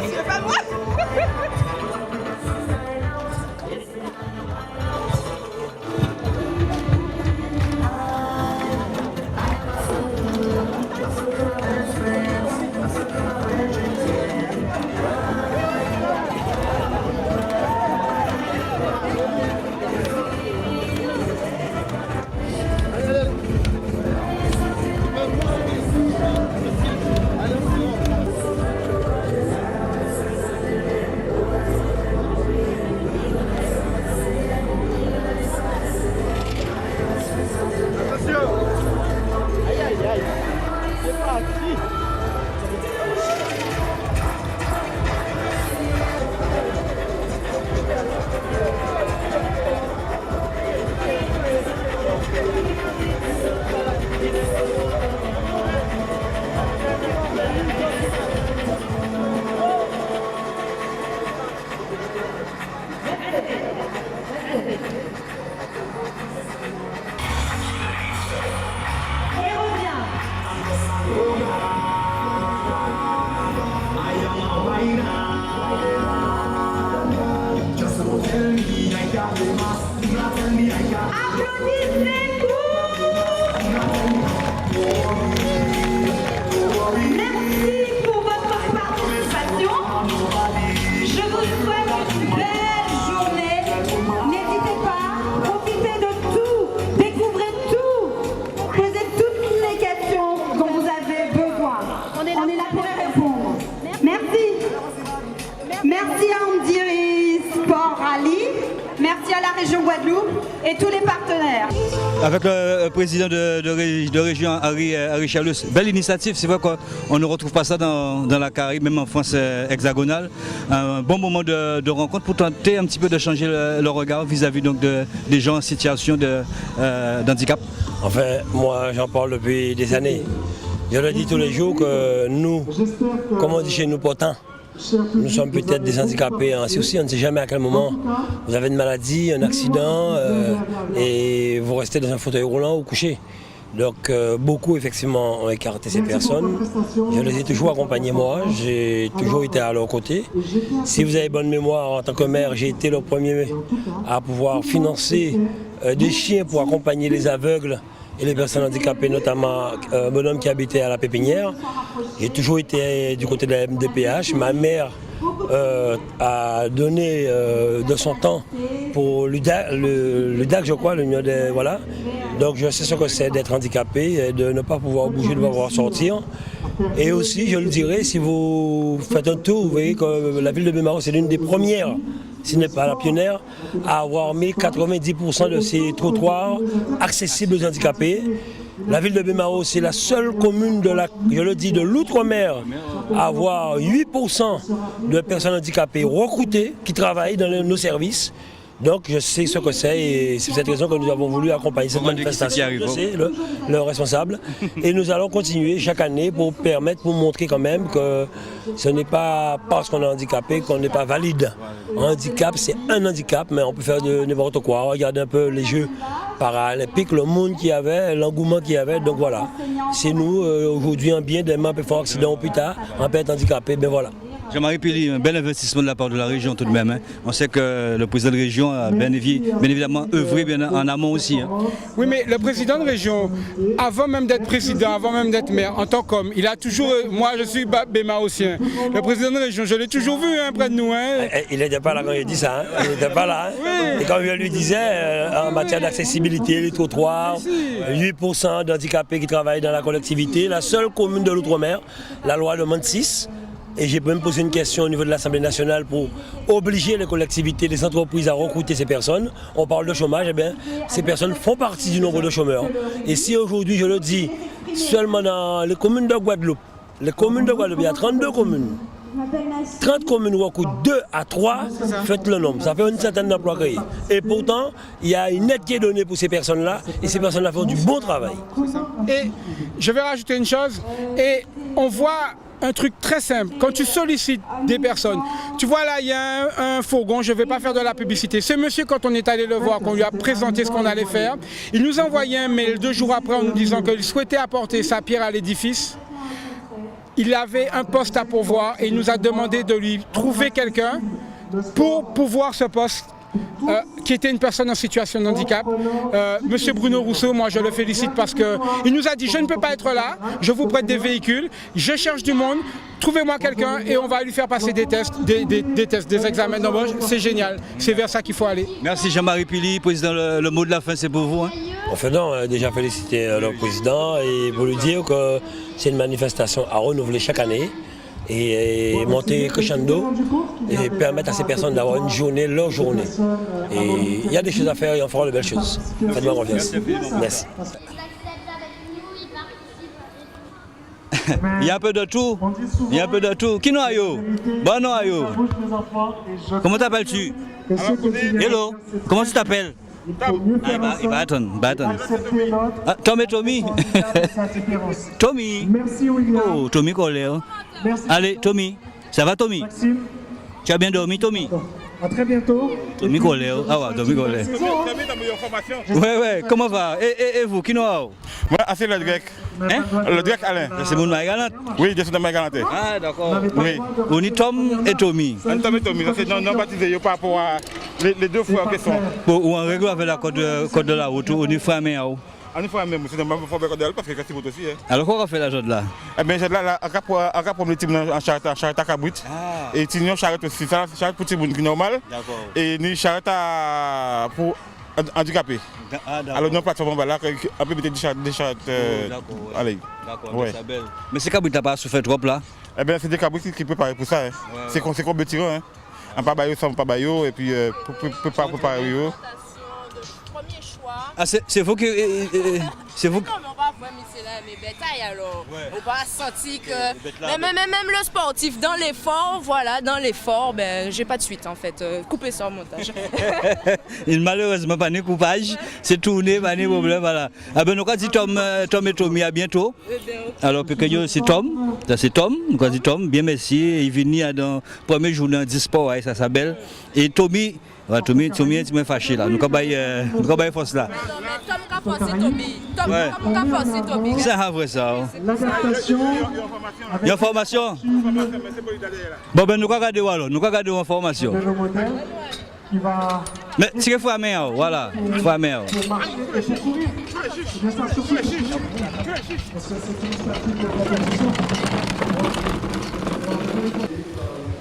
C'est pas moi. Merci à la région Guadeloupe et tous les partenaires. Avec le président de région Harry Chalus, belle initiative, c'est vrai qu'on ne retrouve pas ça dans la Caraïbe, même en France hexagonale. Un bon moment de rencontre pour tenter un petit peu de changer le regard vis-à-vis donc des gens en situation d'handicap. Enfin, moi j'en parle depuis des années. Je le dis tous les jours que nous, comme on dit chez nous pourtant, nous sommes peut-être des handicapés en sursis, on ne sait jamais à quel moment vous avez une maladie, un accident et vous restez dans un fauteuil roulant ou couché. Donc beaucoup effectivement ont écarté ces personnes. Je les ai toujours accompagnés moi, j'ai toujours été à leur côté. Si vous avez bonne mémoire, en tant que maire, j'ai été le premier à pouvoir financer des chiens pour accompagner les aveugles et les personnes handicapées, notamment un bonhomme qui habitait à la Pépinière. J'ai toujours été du côté de la MDPH. Ma mère a donné de son temps pour l'UDAC, je crois, l'Union des... Voilà. Donc je sais ce que c'est d'être handicapé, et de ne pas pouvoir bouger, de ne pas pouvoir sortir. Et aussi, je le dirais, si vous faites un tour, vous voyez que la ville de Baie-Mahault, c'est l'une des premières, si ce n'est pas la pionnière, à avoir mis 90% de ses trottoirs accessibles aux handicapés. La ville de Baie-Mahault, c'est la seule commune de l'outre-mer à avoir 8% de personnes handicapées recrutées qui travaillent dans nos services. Donc je sais ce que c'est et c'est pour cette raison que nous avons voulu accompagner cette manifestation. Je sais le responsable. Et nous allons continuer chaque année pour montrer quand même que ce n'est pas parce qu'on est handicapé qu'on n'est pas valide. Un handicap, c'est un handicap, mais on peut faire de n'importe quoi. Regardez un peu les Jeux paralympiques, le monde qu'il y avait, l'engouement qu'il y avait. Donc voilà, c'est nous aujourd'hui un bien des mains peut faire accident ou plus tard, on peut être handicapé, ben voilà. Jean-Marie Pelly, un bel investissement de la part de la région tout de même. Hein. On sait que le président de région a bien évidemment œuvré bien en amont aussi. Hein. Oui, mais le président de région, avant même d'être président, avant même d'être maire, en tant qu'homme, il a toujours... Moi, je suis Baie-Mahaultien. Le président de région, je l'ai toujours vu près de nous. Hein. Il n'était pas là quand il dit ça. Hein. Il n'était pas là. Hein. Oui. Et quand je lui disais, en matière d'accessibilité, les trottoirs, 8% d'handicapés qui travaillent dans la collectivité, la seule commune de l'outre-mer, la loi demande 6. Et j'ai même posé une question au niveau de l'Assemblée nationale pour obliger les collectivités, les entreprises à recruter ces personnes. On parle de chômage, eh bien, ces personnes font partie du nombre de chômeurs. Et si aujourd'hui, je le dis, seulement dans les communes de Guadeloupe, il y a 32 communes. 30 communes recrutent 2 à 3, faites le nombre, ça fait une certaine d'emplois créés. Et pourtant, il y a une aide qui est donnée pour ces personnes-là, et ces personnes-là font du bon travail. Et je vais rajouter une chose, et on voit un truc très simple, quand tu sollicites des personnes, tu vois là il y a un fourgon, je ne vais pas faire de la publicité, ce monsieur quand on est allé le voir, qu'on lui a présenté ce qu'on allait faire, il nous a envoyé un mail 2 jours après en nous disant qu'il souhaitait apporter sa pierre à l'édifice. il avait un poste à pourvoir et il nous a demandé de lui trouver quelqu'un pour pouvoir ce poste. Qui était une personne en situation de handicap. Monsieur Bruno Rousseau, moi je le félicite parce qu'il nous a dit je ne peux pas être là, je vous prête des véhicules, je cherche du monde, trouvez-moi quelqu'un et on va lui faire passer des tests, des examens d'embauche. C'est génial, c'est vers ça qu'il faut aller. Merci Jean-Marie Pili, président, le mot de la fin c'est pour vous. Hein? Enfin non, déjà féliciter le président et pour lui dire que c'est une manifestation à renouveler chaque année. Et monter crescendo et permettre à ces personnes d'avoir une journée, leur journée. Et il y a des choses à faire et on fera de belles choses. Faites-moi confiance. Merci. Il y a un peu de tout. Il y a un peu de tout. Qui nous a eu? Bon, non, ayo. Comment t'appelles-tu? Hello. Comment tu t'appelles? Ah, il va attendre. Ah, Tom et Tommy. Tommy. Oh, Tommy Colère. Allez, Tommy. Ça va, Tommy? Tu as bien dormi, Tommy? À très bientôt. Tommy Colère. Ah ouais, Tommy Colère. Ouais. Comment va? Et vous, qui nous a? Moi, c'est le grec. Hein? Le grec Alain. C'est mon Marie-Galante? Oui, je suis de Marie-Galante. Ah, d'accord. Oui. On est Tom et Tommy. Tom et Tommy, c'est non baptisé par rapport à les deux frères qui sont. Ou en règle avec la code de la route, on est famille. On est frères même, c'est un peu de parce que c'est aussi. Alors, quoi on fait la joie de là? Eh bien, j'ai là, pour le team en charrette à Cabrit. Et Tignon charrette aussi, ça charrette pour tout le monde qui est normal. D'accord. Et nous charrette pour handicapés. Alors, nous plateforme là, on peut mettre des charrettes. Allez. D'accord, ouais. Mais c'est Cabrit qui n'a pas souffert trop là? Eh bien, c'est des Cabrit qui préparent pour ça. C'est comme le tirant. On pas baillot sans pas baillot et puis pour préparer. Ah, c'est vous qui. C'est vous. Non, mais on va voir, mais c'est là, mes bétails alors. Ouais. On va sentir que. Même le sportif, dans l'effort, ben, j'ai pas de suite en fait. Coupez ça au montage. Il malheureusement pas de coupage. C'est tourné, pas de problème. Voilà. Ah ben, nous avons dit Tom et Tommy à bientôt. Alors, c'est Tom. Ça, c'est Tom. Nous avons dit Tom, bien merci. Il vient dans le premier journée en sport, ça s'appelle. Et Tommy. Ouais, Tommy est fâché là. Nous avons force là. Non, mais Tom a forcé Tommy. Tom a forcé Tommy. C'est vrai ça. Il y a une formation. Bon, ben nous allons regarder alors. Nous allons regarder une formation. Mais si il faut la main, voilà. Il faut la main.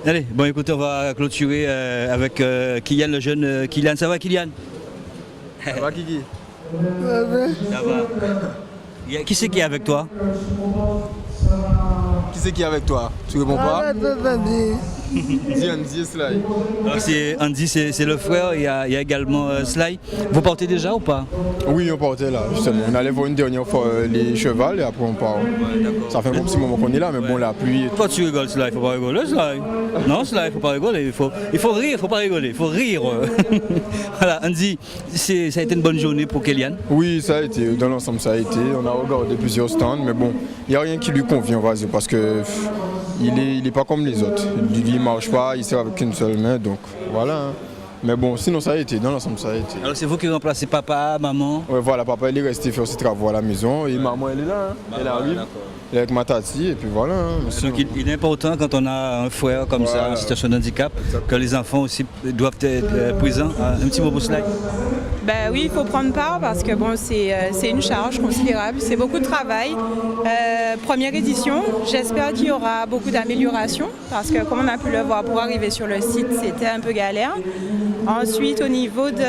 Allez, bon écoutez, on va clôturer avec Kylian, le jeune Kylian. Ça va Kylian? Ça va Kiki? Ça va. Qui c'est qui est avec toi? Qui c'est qui est avec toi? Tu réponds pas? Andy et Sly. C'est Andy, c'est le frère, il y a également Sly. Vous portez déjà ou pas? Oui, on portait là, justement. On allait voir une dernière fois les chevals et après on part. Ouais, ça fait un bon petit moment qu'on est là, mais bon, la pluie. Pourquoi tu rigoles, Sly? Il faut pas rigoler, Sly. Non, Sly, il faut pas rigoler. Il faut rire, il faut pas rigoler. Il faut rire. Voilà, Andy, ça a été une bonne journée pour Kylian? Oui, ça a été. Dans l'ensemble, ça a été. On a regardé plusieurs stands, mais bon, il n'y a rien qui lui convient, on va dire, parce que il est pas comme les autres. Il ne marche pas, il sert avec une seule main, donc voilà. Hein. Mais bon, sinon ça a été, dans l'ensemble ça a été. Alors c'est vous qui remplacez papa, maman? Oui, voilà, papa il est resté faire ses travaux à la maison et maman elle est là, hein. Elle arrive, elle est avec ma tati et puis voilà. Hein. Donc il est important quand on a un frère comme ça en situation de handicap, que les enfants aussi doivent être présents. Un petit mot pour cela? Ben oui, il faut prendre part parce que bon, c'est une charge considérable, c'est beaucoup de travail. Première édition, j'espère qu'il y aura beaucoup d'améliorations parce que comme on a pu le voir pour arriver sur le site, c'était un peu galère. Ensuite, au niveau de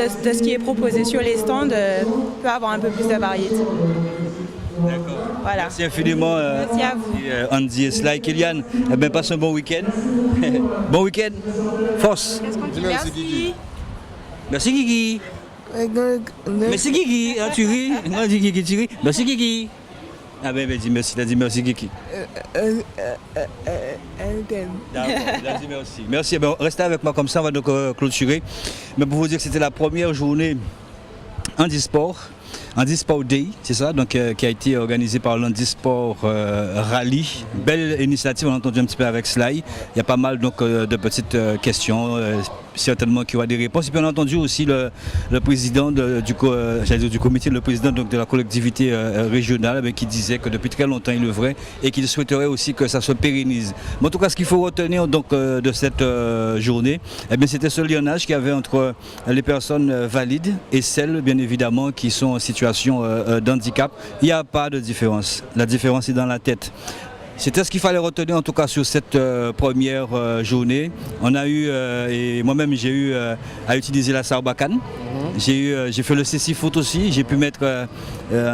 ce qui est proposé sur les stands, on peut avoir un peu plus de variété. D'accord. Voilà. Merci infiniment. Merci à vous. Andy et Sly. Kylian, eh ben, passe un bon week-end. Bon week-end. Force. Qu'est-ce qu'on dit? Merci. Merci Guigui. Merci Guigui. Ah, tu ris? Non, dis Guigui, tu ris. Merci Guigui. Ah ben, dis merci, dis merci Guigui. D'accord, dis merci. Merci, ben, restez avec moi comme ça, on va donc clôturer. Mais pour vous dire que c'était la première journée handisport Handisport Day, c'est ça, donc qui a été organisé par l'Handisport Rally. Belle initiative, on a entendu un petit peu avec Sly. Il y a pas mal donc de petites questions, certainement qu'il y aura des réponses. Et puis on a entendu aussi le président du comité, le président donc, de la collectivité régionale qui disait que depuis très longtemps il œuvrait et qu'il souhaiterait aussi que ça se pérennise. Mais en tout cas, ce qu'il faut retenir donc, de cette journée, eh bien, c'était ce lionnage qu'il y avait entre les personnes valides et celles, bien évidemment, qui sont en situation d'handicap. Il n'y a pas de différence. La différence est dans la tête. C'était ce qu'il fallait retenir en tout cas sur cette première journée. On a eu, et moi-même j'ai eu à utiliser la Sarbacane. J'ai fait le C6 aussi, j'ai pu mettre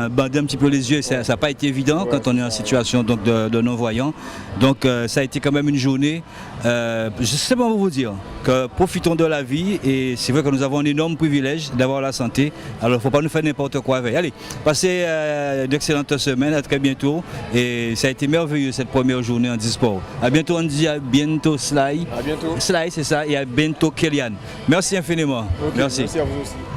bander un petit peu les yeux, ça n'a pas été évident quand on est en situation donc, de non-voyant. Donc ça a été quand même une journée, je ne sais pas vous dire, que profitons de la vie et c'est vrai que nous avons un énorme privilège d'avoir la santé, alors il ne faut pas nous faire n'importe quoi avec. Allez, passez d'excellentes semaines, à très bientôt et ça a été merveilleux cette première journée en Handisport. À bientôt Andy, à bientôt Sly. À bientôt. Sly c'est ça et à bientôt Kélian. Merci infiniment. Okay, merci à vous aussi.